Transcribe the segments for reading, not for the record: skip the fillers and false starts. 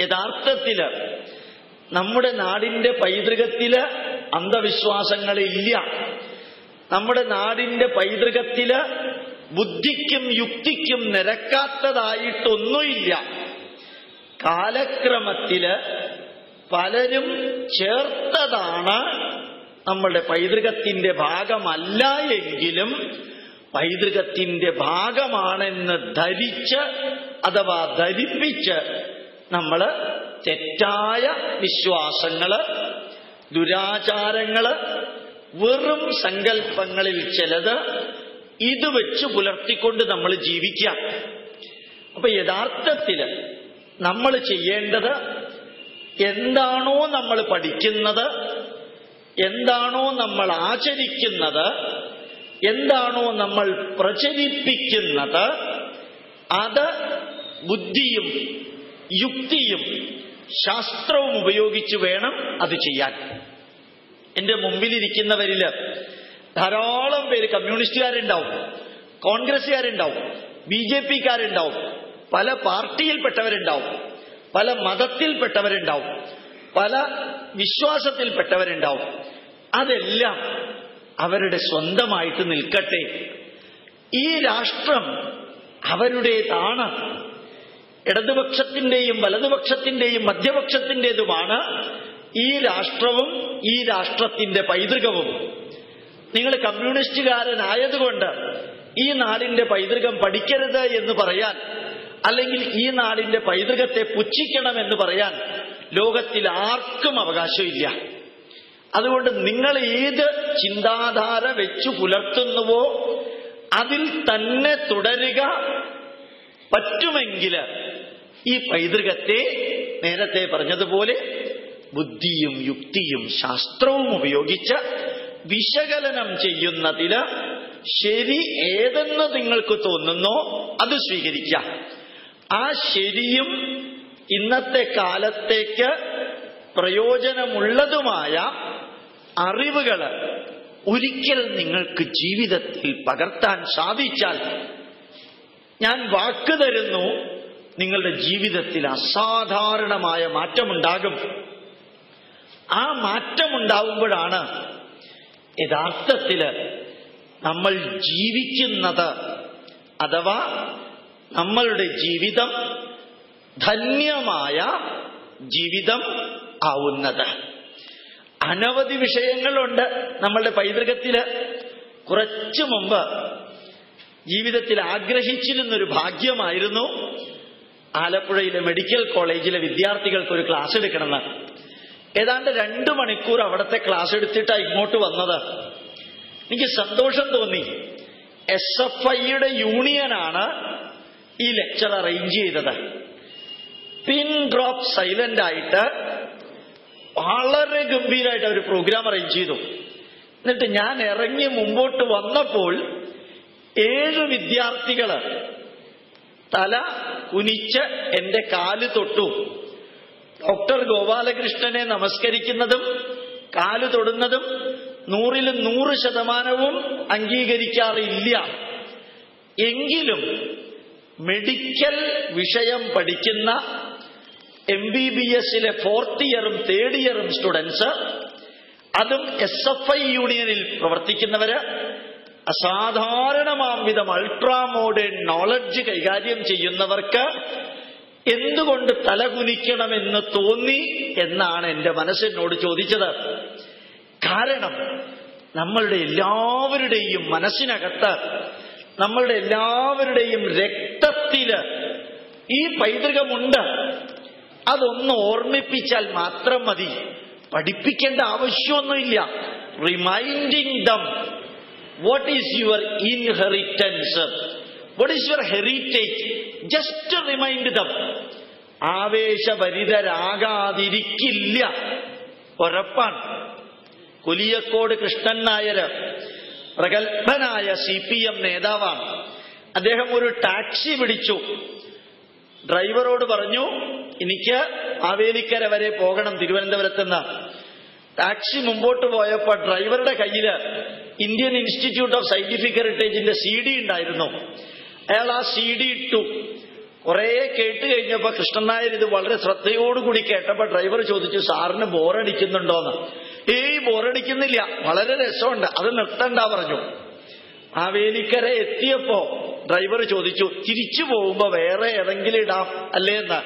യഥാർത്ഥത്തില് നമ്മുടെ നാടിന്റെ പൈതൃകത്തില് അന്ധവിശ്വാസങ്ങളില്ല. നമ്മുടെ നാടിന്റെ പൈതൃകത്തില് ബുദ്ധിക്കും യുക്തിക്കും നിരക്കാത്തതായിട്ടൊന്നുമില്ല. കാലക്രമത്തില് പലരും ചേർത്തതാണ് നമ്മളുടെ പൈതൃകത്തിന്റെ ഭാഗമല്ല എങ്കിലും പൈതൃകത്തിന്റെ ഭാഗമാണെന്ന് ധരിച്ച് അഥവാ ധരിപ്പിച്ച് നമ്മൾ തെറ്റായ വിശ്വാസങ്ങള്, ദുരാചാരങ്ങള്, വെറും സങ്കല്പങ്ങളിൽ ചിലത് ഇത് വെച്ച് പുലർത്തിക്കൊണ്ട് നമ്മൾ ജീവിക്കാം. അപ്പൊ യഥാർത്ഥത്തില് നമ്മൾ ചെയ്യേണ്ടത് എന്താണോ നമ്മൾ പഠിക്കുന്നത്, എന്താണോ നമ്മൾ ആചരിക്കുന്നത്, എന്താണോ നമ്മൾ പ്രചരിപ്പിക്കുന്നത്, അത് ബുദ്ധിയും യുക്തിയും ശാസ്ത്രവും ഉപയോഗിച്ച് വേണം അത് ചെയ്യാൻ. എന്റെ മുമ്പിലിരിക്കുന്നവരില് ധാരാളം പേര് കമ്മ്യൂണിസ്റ്റുകാരുണ്ടാവും, കോൺഗ്രസ്സുകാരുണ്ടാവും, BJPക്കാരുണ്ടാവും, പല പാർട്ടിയിൽപ്പെട്ടവരുണ്ടാവും, പല മതത്തിൽപ്പെട്ടവരുണ്ടാവും, പല വിശ്വാസത്തിൽപ്പെട്ടവരുണ്ടാവും. അതെല്ലാം അവരുടെ സ്വന്തമായിട്ട് നിൽക്കട്ടെ. ഈ രാഷ്ട്രം അവരുടേതാണ്. ഇടതുപക്ഷത്തിന്റെയും വലതുപക്ഷത്തിന്റെയും മധ്യപക്ഷത്തിൻ്റെതുമാണ് ഈ രാഷ്ട്രവും ഈ രാഷ്ട്രത്തിന്റെ പൈതൃകവും. നിങ്ങൾ കമ്മ്യൂണിസ്റ്റുകാരനായതുകൊണ്ട് ഈ നാടിന്റെ പൈതൃകം പഠിക്കരുത് എന്ന് പറയാൻ, അല്ലെങ്കിൽ ഈ നാടിന്റെ പൈതൃകത്തെ പുച്ഛിക്കണമെന്ന് പറയാൻ ലോകത്തിൽ ആർക്കും അവകാശമില്ല. അതുകൊണ്ട് നിങ്ങൾ ഏത് ചിന്താധാര വെച്ചു പുലർത്തുന്നുവോ അതിൽ തന്നെ തുടരുക. പറ്റുമെങ്കിൽ ഈ പൈതൃകത്തെ നേരത്തെ പറഞ്ഞതുപോലെ ബുദ്ധിയും യുക്തിയും ശാസ്ത്രവും ഉപയോഗിച്ച് വിശകലനം ചെയ്യുന്നതില് ശരി ഏതെന്ന് നിങ്ങൾക്ക് തോന്നുന്നോ അത് സ്വീകരിക്കാം. ആ ശരിയും ഇന്നത്തെ കാലത്തേക്ക് പ്രയോജനമുള്ളതുമായ അറിവുകള് ഒരിക്കൽ നിങ്ങൾക്ക് ജീവിതത്തിൽ പകർത്താൻ സാധിച്ചാൽ ഞാൻ വാക്ക് തരുന്നു, നിങ്ങളുടെ ജീവിതത്തിൽ അസാധാരണമായ മാറ്റമുണ്ടാകും. ആ മാറ്റമുണ്ടാവുമ്പോഴാണ് യഥാർത്ഥത്തില് നമ്മൾ ജീവിക്കുന്നത്, അഥവാ നമ്മളുടെ ജീവിതം ധന്യമായ ജീവിതം ആവുന്നത്. അനവധി വിഷയങ്ങളുണ്ട് നമ്മളുടെ പൈതൃകത്തില്. കുറച്ചു മുമ്പ് ജീവിതത്തിൽ ആഗ്രഹിച്ചിരുന്നൊരു ഭാഗ്യമായിരുന്നു ആലപ്പുഴയിലെ മെഡിക്കൽ കോളേജിലെ വിദ്യാർത്ഥികൾക്ക് ഒരു ക്ലാസ് എടുക്കണമെന്ന്. ഏതാണ്ട് 2 മണിക്കൂർ അവിടുത്തെ ക്ലാസ് എടുത്തിട്ടാണ് ഇങ്ങോട്ട് വന്നത്. എനിക്ക് സന്തോഷം തോന്നി. SFIയുടെ യൂണിയനാണ് ഈ ലെക്ചർ അറേഞ്ച് ചെയ്തത്. പിൻ ഡ്രോപ്പ് സൈലന്റ് ആയിട്ട് വളരെ ഗംഭീരമായിട്ട് അവർ പ്രോഗ്രാം അറേഞ്ച് ചെയ്തു. എന്നിട്ട് ഞാൻ ഇറങ്ങി മുമ്പോട്ട് വന്നപ്പോൾ 7 വിദ്യാർത്ഥികള് തല കുനിച്ച് എന്റെ കാല് തൊട്ടു. ഡോക്ടർ ഗോപാലകൃഷ്ണനെ നമസ്കരിക്കുന്നതും കാല് തൊടുന്നതും 100% അംഗീകരിക്കാറില്ല. എങ്കിലും മെഡിക്കൽ വിഷയം പഠിക്കുന്ന MBBSലെ 4th ഇയറും 3rd ഇയറും സ്റ്റുഡൻസ്, അതും SFI യൂണിയനിൽ പ്രവർത്തിക്കുന്നവര്, അസാധാരണമാം വിധം അൾട്രാ മോഡേൺ നോളജ് കൈകാര്യം ചെയ്യുന്നവർക്ക് എന്തുകൊണ്ട് തലകുനിക്കണമെന്ന് തോന്നി എന്നാണ് എന്റെ മനസ്സിനോട് ചോദിച്ചത്. കാരണം നമ്മളുടെ എല്ലാവരുടെയും മനസ്സിനകത്ത്, നമ്മളുടെ എല്ലാവരുടെയും രക്തത്തില് ഈ പൈതൃകമുണ്ട്. അതൊന്ന് ഓർമ്മിപ്പിച്ചാൽ മാത്രം മതി. പഠിപ്പിക്കേണ്ട ആവശ്യമൊന്നുമില്ല. Reminding dum what is your inheritance, what is your heritage, just remind them. ആവേശഭരിതരാകാതിരിക്കില്ല, ഉറപ്പാണ്. കൊലിയക്കോട് കൃഷ്ണൻ നായര് പ്രഗത്ഭനായ CPM നേതാവാണ്. അദ്ദേഹം ഒരു ടാക്സി പിടിച്ചു. ഡ്രൈവറോട് പറഞ്ഞു, എനിക്ക് മാവേലിക്കര വരെ പോകണം തിരുവനന്തപുരത്തുനിന്ന്. ടാക്സി മുമ്പോട്ട് പോയപ്പോൾ ഡ്രൈവറുടെ കയ്യില് ഇന്ത്യൻ ഇൻസ്റ്റിറ്റ്യൂട്ട് ഓഫ് സയന്റിഫിക് ഹെറിറ്റേജിന്റെ CD ഉണ്ടായിരുന്നു. അയാൾ ആ CD ഇട്ടു. കുറെ കേട്ട് കഴിഞ്ഞപ്പോ കൃഷ്ണൻ നായർ ഇത് വളരെ ശ്രദ്ധയോടുകൂടി കേട്ടപ്പോ ഡ്രൈവർ ചോദിച്ചു, സാറിന് ബോറടിക്കുന്നുണ്ടോന്ന്. ഏയ്, ബോറടിക്കുന്നില്ല, വളരെ രസമുണ്ട്, അത് നിർത്തണ്ട പറഞ്ഞു. മാവേലിക്കര എത്തിയപ്പോ ഡ്രൈവർ ചോദിച്ചു, തിരിച്ചു പോകുമ്പോ വേറെ ഏതെങ്കിലും ഇടാം അല്ലേ എന്ന്.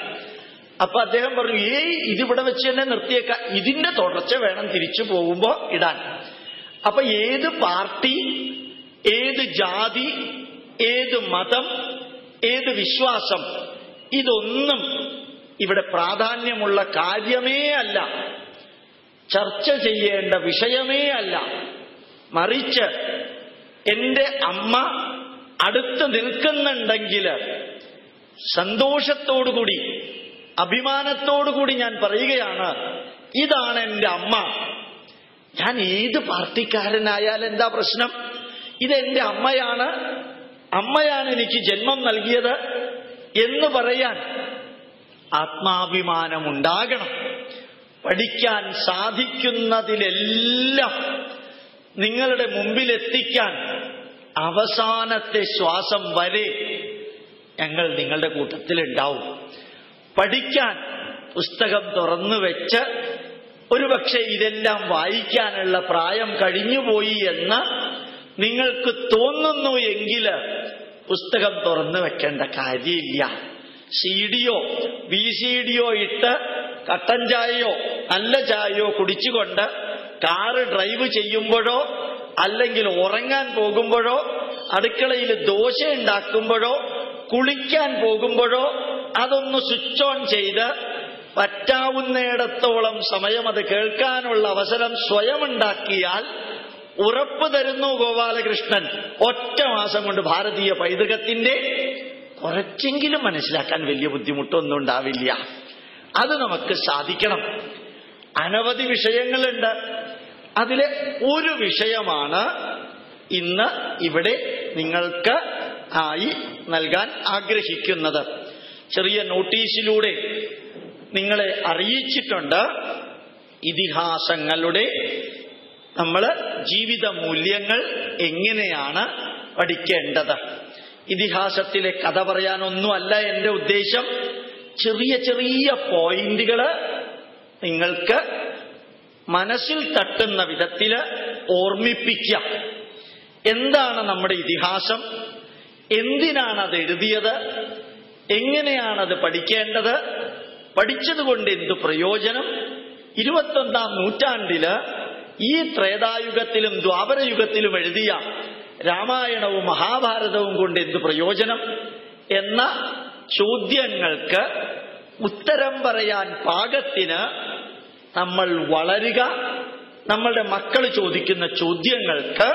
അപ്പൊ അദ്ദേഹം പറഞ്ഞു, ഏയ്, ഇതിവിടെ വെച്ച് തന്നെ നിർത്തിയേക്കാം, ഇതിന്റെ തുടർച്ച വേണം തിരിച്ചു പോകുമ്പോ ഇടാൻ. അപ്പൊ ഏത് പാർട്ടി, ഏത് ജാതി, ഏത് മതം, ഏത് വിശ്വാസം, ഇതൊന്നും ഇവിടെ പ്രാധാന്യമുള്ള കാര്യമേ അല്ല, ചർച്ച ചെയ്യേണ്ട വിഷയമേ അല്ല. മറിച്ച് എന്റെ അമ്മ അടുത്ത് നിൽക്കുന്നുണ്ടെങ്കിൽ സന്തോഷത്തോടുകൂടി അഭിമാനത്തോടുകൂടി ഞാൻ പറയുകയാണ്, ഇതാണ് എന്റെ അമ്മ. ഞാൻ ഏത് പാർട്ടിക്കാരനായാൽ എന്താ പ്രശ്നം? ഇതെന്റെ അമ്മയാണ്, അമ്മയാണ് എനിക്ക് ജന്മം നൽകിയത് എന്ന് പറയാൻ ആത്മാഭിമാനമുണ്ടാകണം. പഠിക്കാൻ സാധിക്കുന്നതിലെല്ലാം നിങ്ങളുടെ മുമ്പിലെത്തിക്കാൻ അവസാനത്തെ ശ്വാസം വരെ ഞങ്ങൾ നിങ്ങളുടെ കൂട്ടത്തിലുണ്ടാവും. പഠിക്കാൻ പുസ്തകം തുറന്നു വെച്ച് ഒരുപക്ഷെ ഇതെല്ലാം വായിക്കാനുള്ള പ്രായം കഴിഞ്ഞുപോയി എന്ന് നിങ്ങൾക്ക് തോന്നുന്നു എങ്കിൽ പുസ്തകം തുറന്നു വെക്കേണ്ട കാര്യമില്ല. CD-യോ VCD-യോ ഇട്ട് കട്ടൻ ചായയോ നല്ല ചായയോ കുടിച്ചുകൊണ്ട് കാറ് ഡ്രൈവ് ചെയ്യുമ്പോഴോ അല്ലെങ്കിൽ ഉറങ്ങാൻ പോകുമ്പോഴോ അടുക്കളയിൽ ദോശ ഉണ്ടാക്കുമ്പോഴോ കുളിക്കാൻ പോകുമ്പോഴോ അതൊന്ന് സ്വിച്ച് ഓൺ ചെയ്ത് പറ്റാവുന്നിടത്തോളം സമയം അത് കേൾക്കാനുള്ള അവസരം സ്വയം ഉണ്ടാക്കിയാൽ ഉറപ്പ് തരുന്നു ഗോപാലകൃഷ്ണൻ, ഒറ്റ മാസം കൊണ്ട് ഭാരതീയ പൈതൃകത്തിന്റെ കുറച്ചെങ്കിലും മനസ്സിലാക്കാൻ വലിയ ബുദ്ധിമുട്ടൊന്നും ഉണ്ടാവില്ല. അത് നമുക്ക് സാധിക്കണം. അനവധി വിഷയങ്ങളുണ്ട്. അതിലെ ഒരു വിഷയമാണ് ഇന്ന് ഇവിടെ നിങ്ങൾക്ക് ആയി നൽകാൻ ആഗ്രഹിക്കുന്നത്. ചെറിയ നോട്ടീസിലൂടെ നിങ്ങളെ അറിയിച്ചിട്ടുണ്ട്. ഇതിഹാസങ്ങളുടെ നമ്മൾ ജീവിത മൂല്യങ്ങൾ എങ്ങനെയാണ് പഠിക്കേണ്ടത്. ഇതിഹാസത്തിലെ കഥ പറയാനൊന്നുമല്ല എന്റെ ഉദ്ദേശം. ചെറിയ ചെറിയ പോയിന്റുകൾ നിങ്ങൾക്ക് മനസ്സിൽ തട്ടുന്ന വിധത്തില് ഓർമ്മിപ്പിക്കാം. എന്താണ് നമ്മുടെ ഇതിഹാസം, എന്തിനാണ് അത് എഴുതിയത്, എങ്ങനെയാണത് പഠിക്കേണ്ടത്, പഠിച്ചതുകൊണ്ട് എന്തു പ്രയോജനം, 21ാം നൂറ്റാണ്ടില് ഈ ത്രേതായുഗത്തിലും ദ്വാപരയുഗത്തിലും എഴുതിയ രാമായണവും മഹാഭാരതവും കൊണ്ട് എന്തു പ്രയോജനം എന്ന ചോദ്യങ്ങൾക്ക് ഉത്തരം പറയാൻ പാകത്തിന് നമ്മൾ വളരുക. നമ്മളുടെ മക്കൾ ചോദിക്കുന്ന ചോദ്യങ്ങൾക്ക്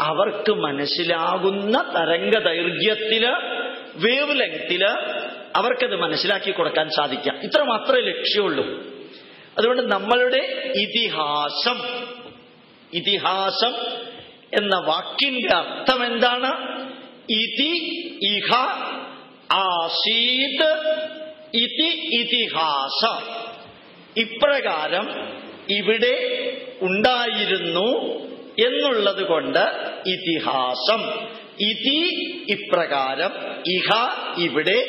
അവർക്ക് മനസ്സിലാകുന്ന തരംഗ ദൈർഘ്യത്തില്, വേവ് ലെങ്തില് അവർക്കത് മനസ്സിലാക്കി കൊടുക്കാൻ സാധിക്കാം. ഇത്ര മാത്രമേ ലക്ഷ്യമുള്ളൂ. അതുകൊണ്ട് നമ്മളുടെ ഇതിഹാസം എന്ന വാക്കിന്റെ അർത്ഥം എന്താണ്? ഇതി ഇഹ ആസീത് ഇതി ഇതിഹാസ. ഇപ്രകാരം ഇവിടെ ഉണ്ടായിരുന്നു എന്നുള്ളത് കൊണ്ട് ഇതിഹാസം. ഇതി ഇപ്രകാരം, ഇഹ ഇവിടെ,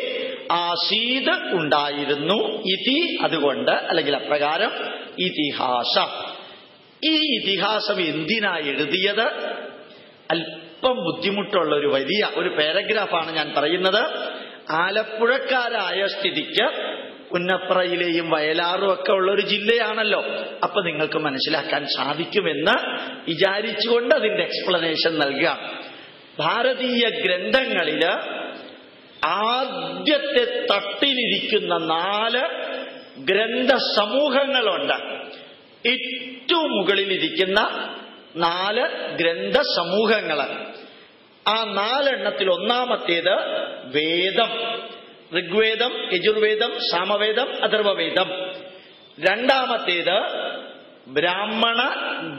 ആസീത് ഉണ്ടായിരുന്നു, ഇതി അതുകൊണ്ട് അല്ലെങ്കിൽ അപ്രകാരം, ഇതിഹാസ. ഈ ഇതിഹാസം എന്തിനാ എഴുതിയത്? അല്പം ബുദ്ധിമുട്ടുള്ള ഒരു പാരഗ്രാഫാണ് ഞാൻ പറയുന്നത്. ആലപ്പുഴക്കാരായ സ്ഥിതിക്ക് പുന്നപ്രയിലെയും വയലാറും ഒക്കെ ഉള്ളൊരു ജില്ലയാണല്ലോ. അപ്പൊ നിങ്ങൾക്ക് മനസ്സിലാക്കാൻ സാധിക്കുമെന്ന് വിചാരിച്ചുകൊണ്ട് അതിന്റെ എക്സ്പ്ലനേഷൻ നൽകുക. ഭാരതീയ ഗ്രന്ഥങ്ങളില് ആദ്യത്തെ തട്ടിലിരിക്കുന്ന 4 ഗ്രന്ഥ സമൂഹങ്ങളുണ്ട്. ഏറ്റവും മുകളിലിരിക്കുന്ന 4 ഗ്രന്ഥ സമൂഹങ്ങൾ. ആ 4 എണ്ണത്തിൽ ഒന്നാമത്തേത് വേദം, ഋഗ്വേദം, യജുർവേദം, സാമവേദം, അഥർവവേദം. രണ്ടാമത്തേത് ബ്രാഹ്മണ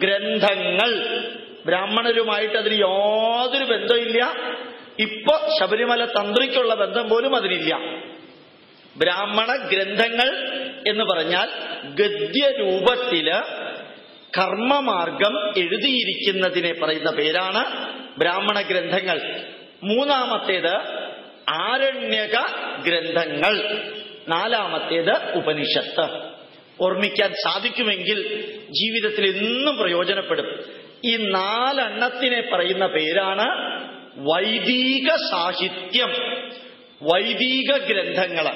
ഗ്രന്ഥങ്ങൾ. ബ്രാഹ്മണരുമായിട്ട് അതിന് യാതൊരു ബന്ധമില്ല. ഇപ്പൊ ശബരിമല തന്ത്രിക്കുള്ള ബന്ധം പോലും അതിനില്ല. ബ്രാഹ്മണ ഗ്രന്ഥങ്ങൾ എന്ന് പറഞ്ഞാൽ ഗദ്യരൂപത്തില് കർമ്മമാർഗം എഴുതിയിരിക്കുന്നതിനെ പറയുന്ന പേരാണ് ബ്രാഹ്മണ ഗ്രന്ഥങ്ങൾ. മൂന്നാമത്തേത് ആരണ്യക ഗ്രന്ഥങ്ങൾ, നാലാമത്തേത് ഉപനിഷത്ത്. ഓർമ്മിക്കാൻ സാധിക്കുമെങ്കിൽ ജീവിതത്തിൽ എന്നും പ്രയോജനപ്പെടും. ഈ നാലെണ്ണത്തിനെ പറയുന്ന പേരാണ് വൈദിക സാഹിത്യം, വൈദിക ഗ്രന്ഥങ്ങൾ.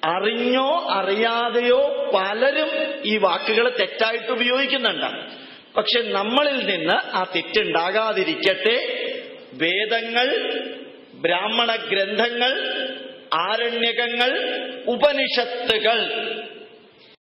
അറിഞ്ഞോ അറിയാതെയോ പലരും ഈ വാക്കുകൾ തെറ്റായിട്ട് ഉപയോഗിക്കുന്നുണ്ട്. പക്ഷെ നമ്മളിൽ നിന്ന് ആ തെറ്റുണ്ടാകാതിരിക്കട്ടെ. വേദങ്ങൾ, ബ്രാഹ്മണ ഗ്രന്ഥങ്ങൾ, ആരണ്യകങ്ങൾ, ഉപനിഷത്തുകൾ